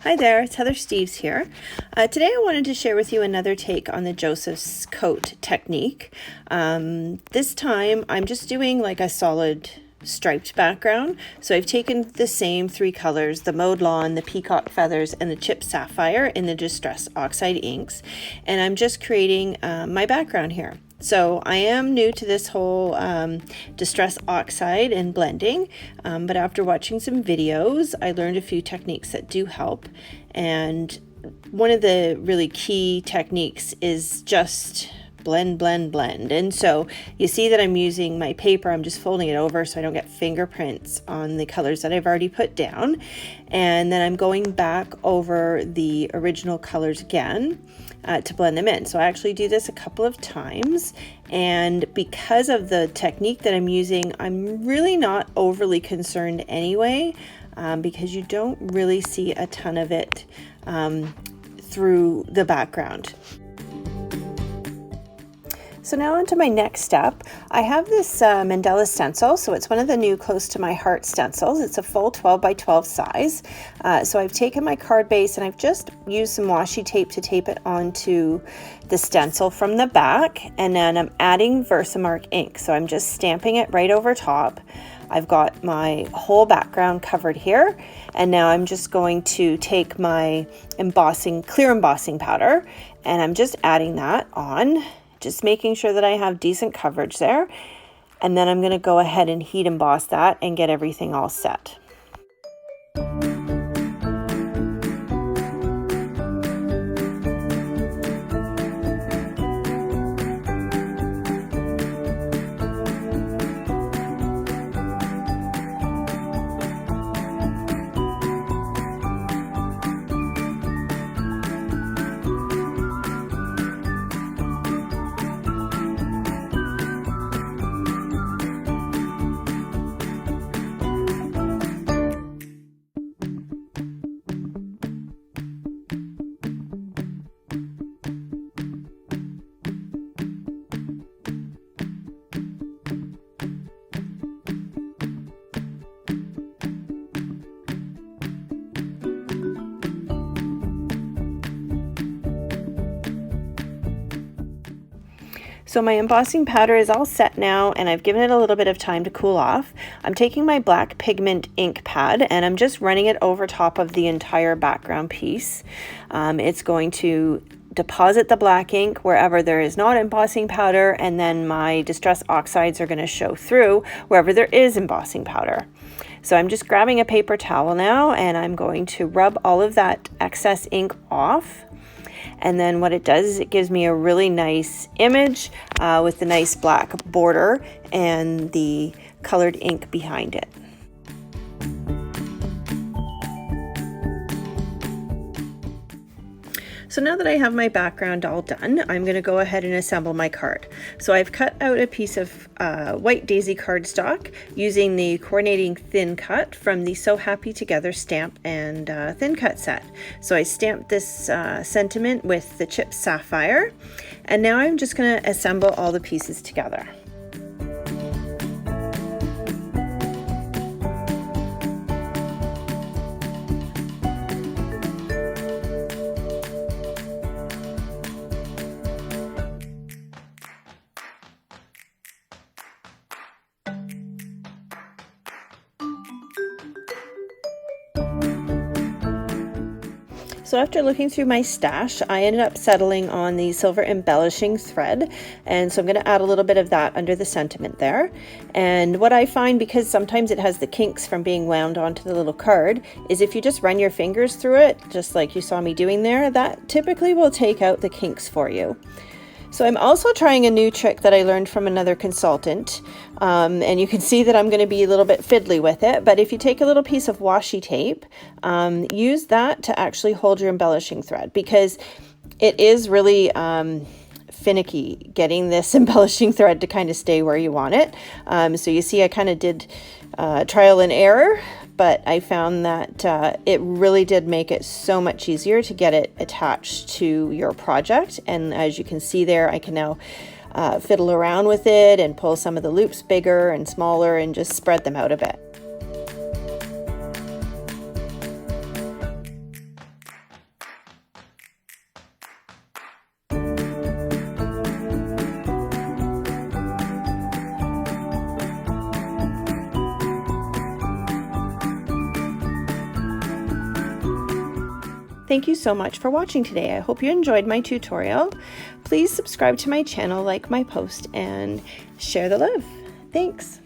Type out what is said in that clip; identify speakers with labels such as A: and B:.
A: Hi there, it's Heather Steves here. Today I wanted to share with you another take on the Joseph's coat technique. This time I'm just doing like a solid striped background. So I've taken the same three colors, the Mowed Lawn, the Peacock Feathers, and the Chipped Sapphire in the Distress Oxide inks, and I'm just creating my background here. So I am new to this whole distress oxide and blending, but after watching some videos, I learned a few techniques that do help. And one of the really key techniques is just blend, blend, blend. And so you see that I'm using my paper, I'm just folding it over so I don't get fingerprints on the colors that I've already put down. And then I'm going back over the original colors again to blend them in. So I actually do this a couple of times, and because of the technique that I'm using, I'm really not overly concerned anyway, because you don't really see a ton of it through the background. So now on to my next step. I have this Mandela stencil, so it's one of the new Close to My Heart stencils. It's a full 12 by 12 size. So I've taken my card base and I've just used some washi tape to tape it onto the stencil from the back, and then I'm adding Versamark ink. So I'm just stamping it right over top. I've got my whole background covered here, and now I'm just going to take my clear embossing powder, and I'm just adding that on. Just making sure that I have decent coverage there. And then I'm going to go ahead and heat emboss that and get everything all set. So my embossing powder is all set now, and I've given it a little bit of time to cool off. I'm taking my black pigment ink pad and I'm just running it over top of the entire background piece. It's going to deposit the black ink wherever there is not embossing powder, and then my distress oxides are going to show through wherever there is embossing powder. So I'm just grabbing a paper towel now, and I'm going to rub all of that excess ink off. And then what it does is it gives me a really nice image with the nice black border and the colored ink behind it. So now that I have my background all done, I'm going to go ahead and assemble my card. So I've cut out a piece of white daisy cardstock using the coordinating thin cut from the So Happy Together stamp and thin cut set. So I stamped this sentiment with the Chipped Sapphire, and now I'm just going to assemble all the pieces together. So after looking through my stash, I ended up settling on the silver embellishing thread, and so I'm going to add a little bit of that under the sentiment there. And what I find, because sometimes it has the kinks from being wound onto the little card, is if you just run your fingers through it, just like you saw me doing there, that typically will take out the kinks for you. So I'm also trying a new trick that I learned from another consultant, and you can see that I'm going to be a little bit fiddly with it, but if you take a little piece of washi tape, use that to actually hold your embellishing thread, because it is really finicky getting this embellishing thread to kind of stay where you want it. So you see I kind of did trial and error, but I found that it really did make it so much easier to get it attached to your project. And as you can see there, I can now fiddle around with it and pull some of the loops bigger and smaller and just spread them out a bit. Thank you so much for watching today. I hope you enjoyed my tutorial. Please subscribe to my channel, like my post, and share the love. Thanks.